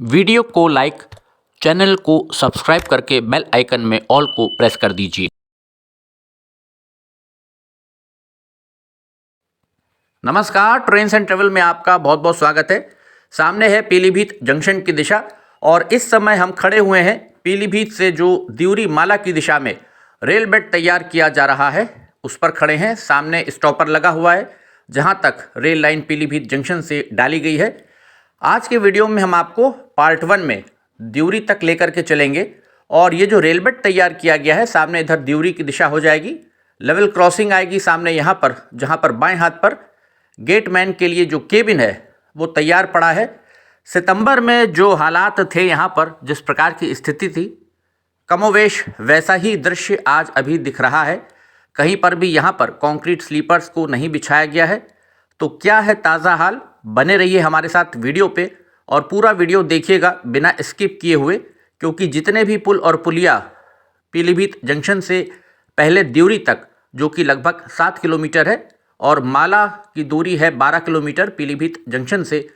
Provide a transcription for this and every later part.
Video को like, channel को subscribe करके बेल आइकन में ऑल को प्रेस कर दीजिए। नमस्कार, ट्रेन्स एंड ट्रेवल में आपका बहुत बहुत स्वागत है। सामने है पीलीभीत जंक्शन की दिशा और इस समय हम खड़े हुए हैं पीलीभीत से जो दिउरी माला की दिशा में रेल बेड तैयार किया जा रहा है उस पर खड़े हैं। सामने स्टॉपर लगा हुआ है जहां तक रेल लाइन पीलीभीत जंक्शन से डाली गई है। आज के वीडियो में हम आपको पार्ट 1 में दिउरी तक लेकर के चलेंगे और ये जो रेल बेड तैयार किया गया है सामने इधर दिउरी की दिशा हो जाएगी। लेवल क्रॉसिंग आएगी सामने यहाँ पर, जहाँ पर बाएं हाथ पर गेटमैन के लिए जो केबिन है वो तैयार पड़ा है। सितंबर में जो हालात थे यहाँ पर, जिस प्रकार की स्थिति थी, कमोवेश वैसा ही दृश्य आज अभी दिख रहा है। कहीं पर भी यहाँ पर कंक्रीट स्लीपर्स को नहीं बिछाया गया है। तो क्या है ताज़ा हाल, बने रहिए हमारे साथ वीडियो पे और पूरा वीडियो देखिएगा बिना स्किप किए हुए, क्योंकि जितने भी पुल और पुलिया पीलीभीत जंक्शन से पहले दिउरी तक, जो कि लगभग 7 किलोमीटर है, और माला की दूरी है 12 किलोमीटर पीलीभीत जंक्शन से,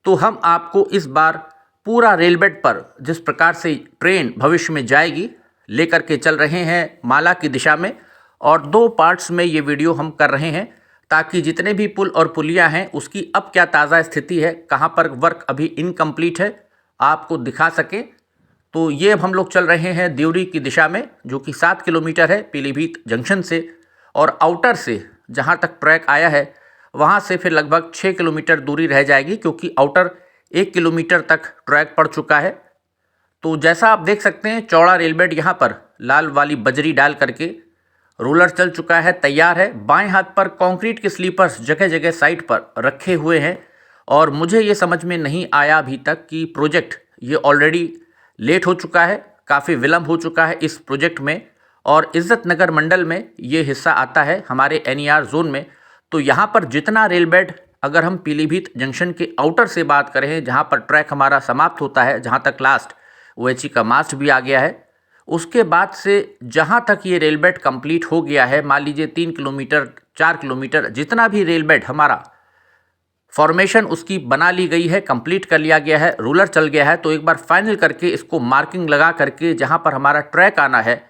तो हम आपको इस बार पूरा रेल बेड पर जिस प्रकार से ट्रेन भविष्य में जाएगी लेकर के चल रहे हैं माला की दिशा में। और 2 पार्ट्स में ये वीडियो हम कर रहे हैं ताकि जितने भी पुल और पुलिया हैं उसकी अब क्या ताज़ा स्थिति है, कहाँ पर वर्क अभी इनकम्प्लीट है, आपको दिखा सकें। तो ये अब हम लोग चल रहे हैं दिउरी की दिशा में, जो कि 7 किलोमीटर है पीलीभीत जंक्शन से, और आउटर से जहाँ तक ट्रैक आया है वहाँ से फिर लगभग 6 किलोमीटर दूरी रह जाएगी, क्योंकि आउटर 1 किलोमीटर तक ट्रैक पड़ चुका है। तो जैसा आप देख सकते हैं चौड़ा रेल बेड यहाँ पर लाल वाली बजरी डाल करके रोलर चल चुका है, तैयार है। बाएं हाथ पर कंक्रीट के स्लीपर्स जगह जगह साइड पर रखे हुए हैं और मुझे ये समझ में नहीं आया अभी तक कि प्रोजेक्ट ये ऑलरेडी लेट हो चुका है, काफ़ी विलम्ब हो चुका है इस प्रोजेक्ट में। और इज्जत नगर मंडल में ये हिस्सा आता है हमारे एनईआर जोन में। तो यहाँ पर जितना रेल बेड, अगर हम पीलीभीत जंक्शन के आउटर से बात करें जहाँ पर ट्रैक हमारा समाप्त होता है, जहाँ तक लास्ट ओएचई का मास्ट भी आ गया है, उसके बाद से जहाँ तक ये रेल बेड कंप्लीट हो गया है, मान लीजिए 3 किलोमीटर 4 किलोमीटर जितना भी रेल बेड हमारा फॉर्मेशन उसकी बना ली गई है, कंप्लीट कर लिया गया है, रूलर चल गया है। तो एक बार फाइनल करके इसको मार्किंग लगा करके जहाँ पर हमारा ट्रैक आना है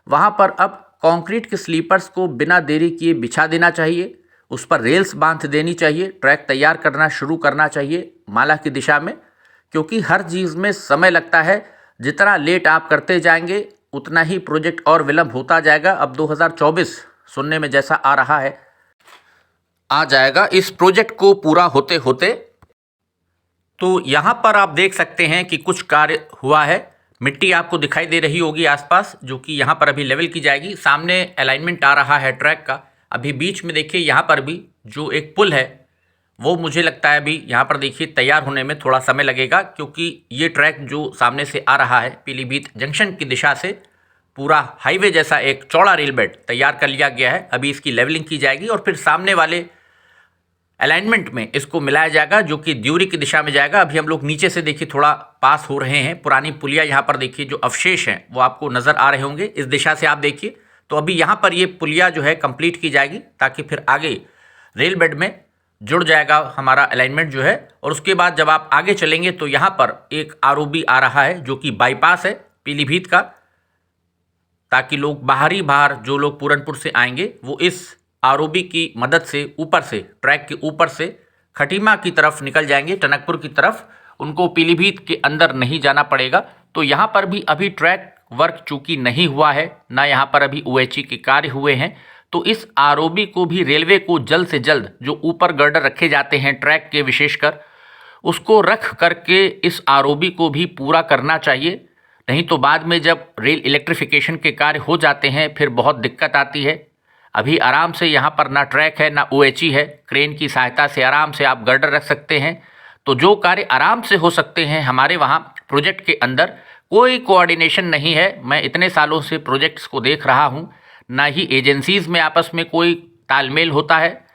वहाँ पर अब कंक्रीट के स्लीपर्स को बिना देरी किए बिछा देना चाहिए, उस पर रेल्स बांध देनी चाहिए, ट्रैक तैयार करना शुरू करना चाहिए माला की दिशा में। क्योंकि हर चीज़ में समय लगता है, जितना लेट आप करते जाएंगे उतना ही प्रोजेक्ट और विलम्ब होता जाएगा। अब 2024 सुनने में जैसा आ रहा है आ जाएगा इस प्रोजेक्ट को पूरा होते होते। तो यहाँ पर आप देख सकते हैं कि कुछ कार्य हुआ है। मिट्टी आपको दिखाई दे रही होगी आसपास, जो कि यहाँ पर अभी लेवल की जाएगी। सामने अलाइनमेंट आ रहा है ट्रैक का। अभी बीच में देखिए यहाँ पर भी जो एक पुल है वो मुझे लगता है अभी यहाँ पर देखिए तैयार होने में थोड़ा समय लगेगा, क्योंकि ये ट्रैक जो सामने से आ रहा है पीलीभीत जंक्शन की दिशा से, पूरा हाईवे जैसा एक चौड़ा रेल बेड तैयार कर लिया गया है। अभी इसकी लेवलिंग की जाएगी और फिर सामने वाले अलाइनमेंट में इसको मिलाया जाएगा, जो कि दिउरी की दिशा में जाएगा। अभी हम लोग नीचे से देखिए थोड़ा पास हो रहे हैं। पुरानी पुलिया यहाँ पर देखिए जो अवशेष हैं वो आपको नज़र आ रहे होंगे। इस दिशा से आप देखिए तो अभी यहाँ पर ये पुलिया जो है कंप्लीट की जाएगी, ताकि फिर आगे रेल बेड में जुड़ जाएगा हमारा अलाइनमेंट जो है। और उसके बाद जब आप आगे चलेंगे तो यहाँ पर एक आरओबी आ रहा है जो कि बाईपास है पीलीभीत का, ताकि लोग बाहर जो लोग पूरनपुर से आएंगे वो इस आरओबी की मदद से ऊपर से, ट्रैक के ऊपर से खटीमा की तरफ निकल जाएंगे, टनकपुर की तरफ। उनको पीलीभीत के अंदर नहीं जाना पड़ेगा। तो यहाँ पर भी अभी ट्रैक वर्क चूँकि नहीं हुआ है, ना यहाँ पर अभी ओएचई के कार्य हुए हैं, तो इस आरओबी को भी रेलवे को जल्द से जल्द, जो ऊपर गर्डर रखे जाते हैं ट्रैक के विशेषकर, उसको रख करके इस आरओबी को भी पूरा करना चाहिए। नहीं तो बाद में जब रेल इलेक्ट्रिफिकेशन के कार्य हो जाते हैं फिर बहुत दिक्कत आती है। अभी आराम से यहाँ पर ना ट्रैक है ना ओएचई है, क्रेन की सहायता से आराम से आप गर्डर रख सकते हैं। तो जो कार्य आराम से हो सकते हैं हमारे वहाँ प्रोजेक्ट के अंदर, कोई कोऑर्डिनेशन नहीं है। मैं इतने सालों से प्रोजेक्ट्स को देख रहा हूँ, ना ही एजेंसीज़ में आपस में कोई तालमेल होता है,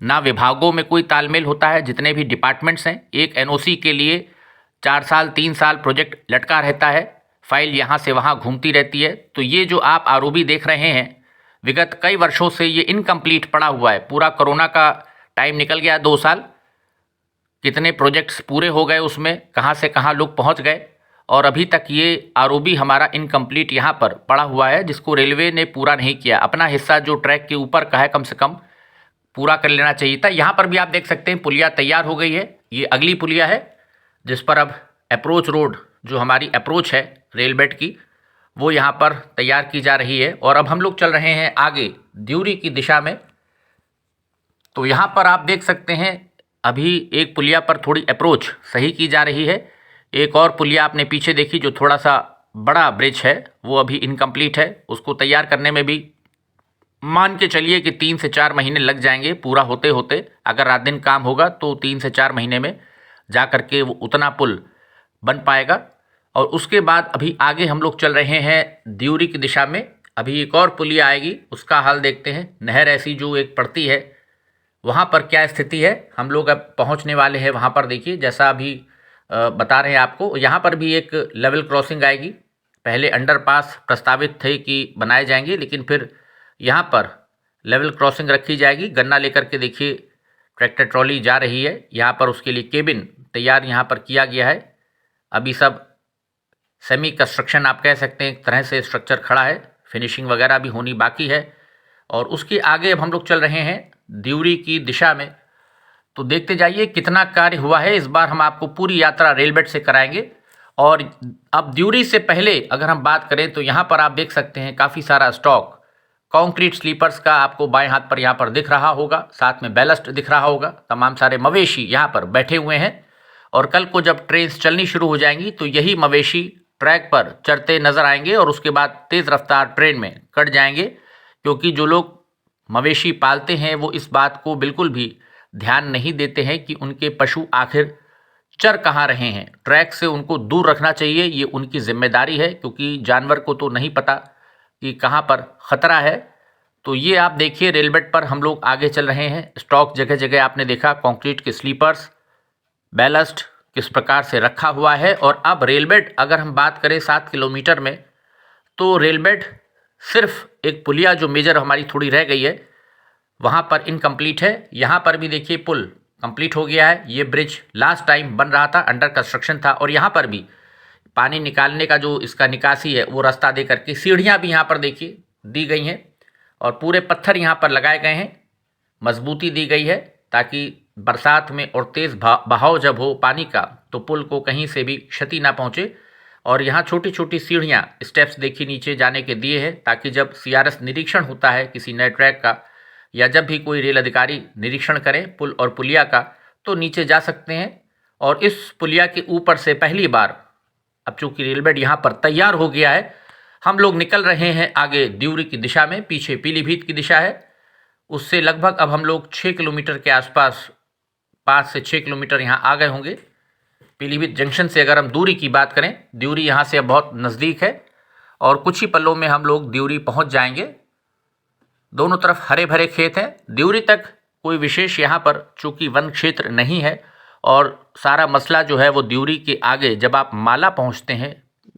ना विभागों में कोई तालमेल होता है। जितने भी डिपार्टमेंट्स हैं, एक एनओसी के लिए 4 साल 3 साल प्रोजेक्ट लटका रहता है, फाइल यहाँ से वहाँ घूमती रहती है। तो ये जो आप आरओबी देख रहे हैं, विगत कई वर्षों से ये इनकम्प्लीट पड़ा हुआ है। पूरा कोरोना का टाइम निकल गया 2 साल, कितने प्रोजेक्ट्स पूरे हो गए, उसमें कहाँ से कहाँ लोग पहुँच गए, और अभी तक ये आरओबी हमारा इनकम्प्लीट यहाँ पर पड़ा हुआ है, जिसको रेलवे ने पूरा नहीं किया। अपना हिस्सा जो ट्रैक के ऊपर का है कम से कम पूरा कर लेना चाहिए था। यहाँ पर भी आप देख सकते हैं पुलिया तैयार हो गई है। ये अगली पुलिया है जिस पर अब अप्रोच रोड, जो हमारी अप्रोच है रेल बेड की, वो यहाँ पर तैयार की जा रही है। और अब हम लोग चल रहे हैं आगे द्यूरी की दिशा में। तो यहाँ पर आप देख सकते हैं अभी एक पुलिया पर थोड़ी अप्रोच सही की जा रही है। एक और पुलिया आपने पीछे देखी जो थोड़ा सा बड़ा ब्रिज है, वो अभी इनकम्प्लीट है। उसको तैयार करने में भी मान के चलिए कि 3 से 4 महीने लग जाएंगे पूरा होते होते। अगर रात दिन काम होगा तो 3 से 4 महीने में जा कर के वो उतना पुल बन पाएगा। और उसके बाद अभी आगे हम लोग चल रहे हैं द्यूरी की दिशा में। अभी एक और पुलिया आएगी, उसका हाल देखते हैं। नहर ऐसी जो एक पड़ती है, वहाँ पर क्या स्थिति है, हम लोग अब पहुँचने वाले हैं वहाँ पर। देखिए जैसा अभी बता रहे हैं आपको, यहाँ पर भी एक लेवल क्रॉसिंग आएगी। पहले अंडरपास प्रस्तावित थे कि बनाए जाएंगे, लेकिन फिर यहाँ पर लेवल क्रॉसिंग रखी जाएगी। गन्ना लेकर के देखिए ट्रैक्टर ट्रॉली जा रही है। यहाँ पर उसके लिए केबिन तैयार यहाँ पर किया गया है। अभी सब सेमी कंस्ट्रक्शन आप कह सकते हैं, एक तरह से स्ट्रक्चर खड़ा है, फिनिशिंग वगैरह भी होनी बाकी है। और उसके आगे अब हम लोग चल रहे हैं द्यूरी की दिशा में। तो देखते जाइए कितना कार्य हुआ है। इस बार हम आपको पूरी यात्रा रेल बेड से कराएंगे। और अब द्यूरी से पहले अगर हम बात करें तो यहाँ पर आप देख सकते हैं काफ़ी सारा स्टॉक कंक्रीट स्लीपर्स का आपको बाएं हाथ पर यहाँ पर दिख रहा होगा। साथ में बैलस्ट दिख रहा होगा। तमाम सारे मवेशी यहाँ पर बैठे हुए हैं। और कल को जब ट्रेन चलनी शुरू हो जाएंगी तो यही मवेशी ट्रैक पर चढ़ते नजर आएंगे और उसके बाद तेज़ रफ्तार ट्रेन में कट जाएंगे। क्योंकि जो लोग मवेशी पालते हैं वो इस बात को बिल्कुल भी ध्यान नहीं देते हैं कि उनके पशु आखिर चर कहाँ रहे हैं। ट्रैक से उनको दूर रखना चाहिए, ये उनकी जिम्मेदारी है। क्योंकि जानवर को तो नहीं पता कि कहाँ पर ख़तरा है। तो ये आप देखिए रेल बेड पर हम लोग आगे चल रहे हैं। स्टॉक जगह जगह आपने देखा, कंक्रीट के स्लीपर्स, बैलस्ट किस प्रकार से रखा हुआ है। और अब रेल बेड अगर हम बात करें 7 किलोमीटर में, तो रेल बेड सिर्फ एक पुलिया जो मेजर हमारी थोड़ी रह गई है वहाँ पर इनकम्प्लीट है। यहाँ पर भी देखिए पुल कंप्लीट हो गया है। ये ब्रिज लास्ट टाइम बन रहा था, अंडर कंस्ट्रक्शन था। और यहाँ पर भी पानी निकालने का जो इसका निकासी है वो रास्ता दे करके सीढ़ियाँ भी यहाँ पर देखिए दी गई हैं। और पूरे पत्थर यहाँ पर लगाए गए हैं, मजबूती दी गई है ताकि बरसात में और तेज़ बहाव जब हो पानी का तो पुल को कहीं से भी क्षति ना पहुँचे। और यहाँ छोटी छोटी सीढ़ियाँ, स्टेप्स देखिए नीचे जाने के दिए हैं, ताकि जब सीआरएस निरीक्षण होता है किसी नए ट्रैक का, या जब भी कोई रेल अधिकारी निरीक्षण करें पुल और पुलिया का, तो नीचे जा सकते हैं। और इस पुलिया के ऊपर से पहली बार अब चूँकि रेल बेड यहाँ पर तैयार हो गया है, हम लोग निकल रहे हैं आगे द्यूरी की दिशा में। पीछे पीलीभीत की दिशा है, उससे लगभग अब हम लोग 6 किलोमीटर के आसपास, 5 से 6 किलोमीटर यहाँ आ गए होंगे। पीलीभीत जंक्शन से अगर हम दूरी की बात करें, द्यूरी यहाँ से अब बहुत नज़दीक है और कुछ ही पलों में हम लोग द्यूरी पहुँच जाएंगे। दोनों तरफ हरे भरे खेत हैं। द्यूरी तक कोई विशेष यहाँ पर चूँकि वन क्षेत्र नहीं है, और सारा मसला जो है वो द्यूरी के आगे जब आप माला पहुँचते हैं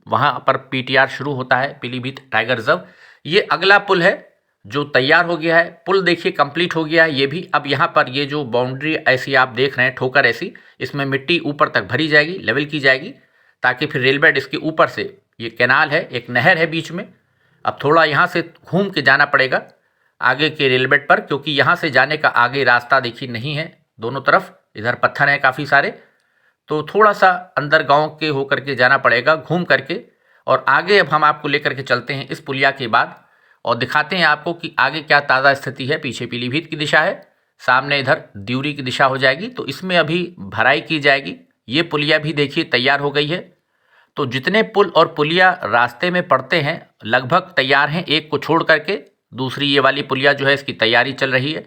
वहाँ पर पीटीआर शुरू होता है, पीलीभीत टाइगर रिजर्व। ये अगला पुल है जो तैयार हो गया है। पुल देखिए कंप्लीट हो गया है ये भी। अब यहाँ पर ये जो बाउंड्री ऐसी आप देख रहे हैं, ठोकर ऐसी, इसमें मिट्टी ऊपर तक भरी जाएगी, लेवल की जाएगी, ताकि फिर रेल बेड इसके ऊपर से, ये कैनाल है, एक नहर है बीच में, अब थोड़ा यहाँ से घूम के जाना पड़ेगा आगे के रेल बेड पर, क्योंकि यहाँ से जाने का आगे रास्ता देखिए नहीं है। दोनों तरफ इधर पत्थर हैं काफ़ी सारे, तो थोड़ा सा अंदर गांव के होकर के जाना पड़ेगा घूम करके। और आगे अब हम आपको लेकर के चलते हैं इस पुलिया के बाद और दिखाते हैं आपको कि आगे क्या ताज़ा स्थिति है। पीछे पीलीभीत की दिशा है, सामने इधर द्यूरी की दिशा हो जाएगी, तो इसमें अभी भराई की जाएगी। ये पुलिया भी देखिए तैयार हो गई है। तो जितने पुल और पुलिया रास्ते में पड़ते हैं लगभग तैयार हैं, एक को छोड़ करके। दूसरी ये वाली पुलिया जो है इसकी तैयारी चल रही है।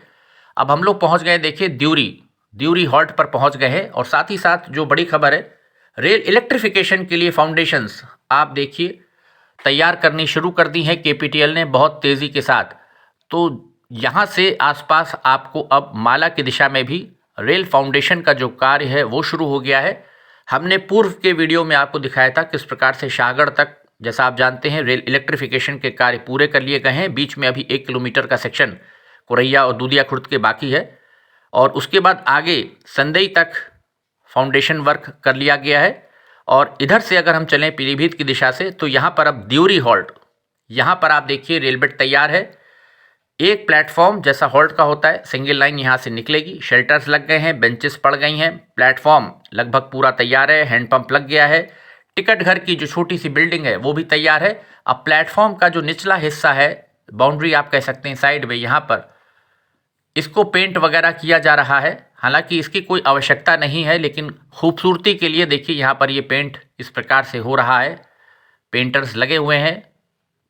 अब हम लोग पहुँच गए देखिए द्यूरी हॉल्ट पर पहुँच गए हैं। और साथ ही साथ जो बड़ी खबर है, रेल इलेक्ट्रिफिकेशन के लिए फाउंडेशंस आप देखिए तैयार करनी शुरू कर दी है केपीटीएल ने बहुत तेज़ी के साथ। तो यहाँ से आसपास आपको अब माला की दिशा में भी रेल फाउंडेशन का जो कार्य है वो शुरू हो गया है। हमने पूर्व के वीडियो में आपको दिखाया था किस प्रकार से शाहगढ़ तक, जैसा आप जानते हैं, रेल इलेक्ट्रिफिकेशन के कार्य पूरे कर लिए गए हैं। बीच में अभी 1 किलोमीटर का सेक्शन कोरैया और दूधिया खुर्द के बाकी है। और उसके बाद आगे संदई तक फाउंडेशन वर्क कर लिया गया है। और इधर से अगर हम चलें पीलीभीत की दिशा से तो यहाँ पर अब दियोरी हॉल्ट, यहाँ पर आप देखिए रेल बेड तैयार है। एक प्लेटफॉर्म जैसा हॉल्ट का होता है, सिंगल लाइन यहाँ से निकलेगी, शेल्टर्स लग गए हैं, बेंचेस पड़ गई हैं, प्लेटफॉर्म लगभग पूरा तैयार है, हैंडपंप लग गया है, टिकट घर की जो छोटी सी बिल्डिंग है वो भी तैयार है। अब प्लेटफॉर्म का जो निचला हिस्सा है, बाउंड्री आप कह सकते हैं साइड में, यहाँ पर इसको पेंट वगैरह किया जा रहा है। हालांकि इसकी कोई आवश्यकता नहीं है, लेकिन खूबसूरती के लिए देखिए यहाँ पर ये पेंट इस प्रकार से हो रहा है, पेंटर्स लगे हुए हैं।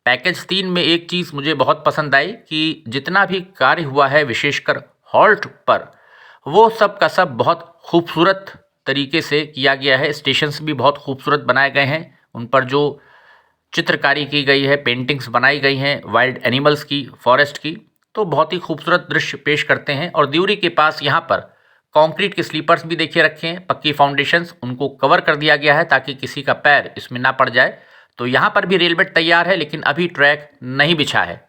पैकेज 3 में एक चीज़ मुझे बहुत पसंद आई कि जितना भी कार्य हुआ है विशेषकर हॉल्ट पर, वो सब का सब बहुत खूबसूरत तरीके से किया गया है। स्टेशंस भी बहुत खूबसूरत बनाए गए हैं, उन पर जो चित्रकारी की गई है, पेंटिंग्स बनाई गई हैं वाइल्ड एनिमल्स की, फॉरेस्ट की, तो बहुत ही खूबसूरत दृश्य पेश करते हैं। और दियोरी के पास यहाँ पर कंक्रीट के स्लीपर्स भी देखिए रखे हैं, पक्की फाउंडेशंस, उनको कवर कर दिया गया है ताकि किसी का पैर इसमें ना पड़ जाए। तो यहाँ पर भी रेल बेड तैयार है, लेकिन अभी ट्रैक नहीं बिछा है।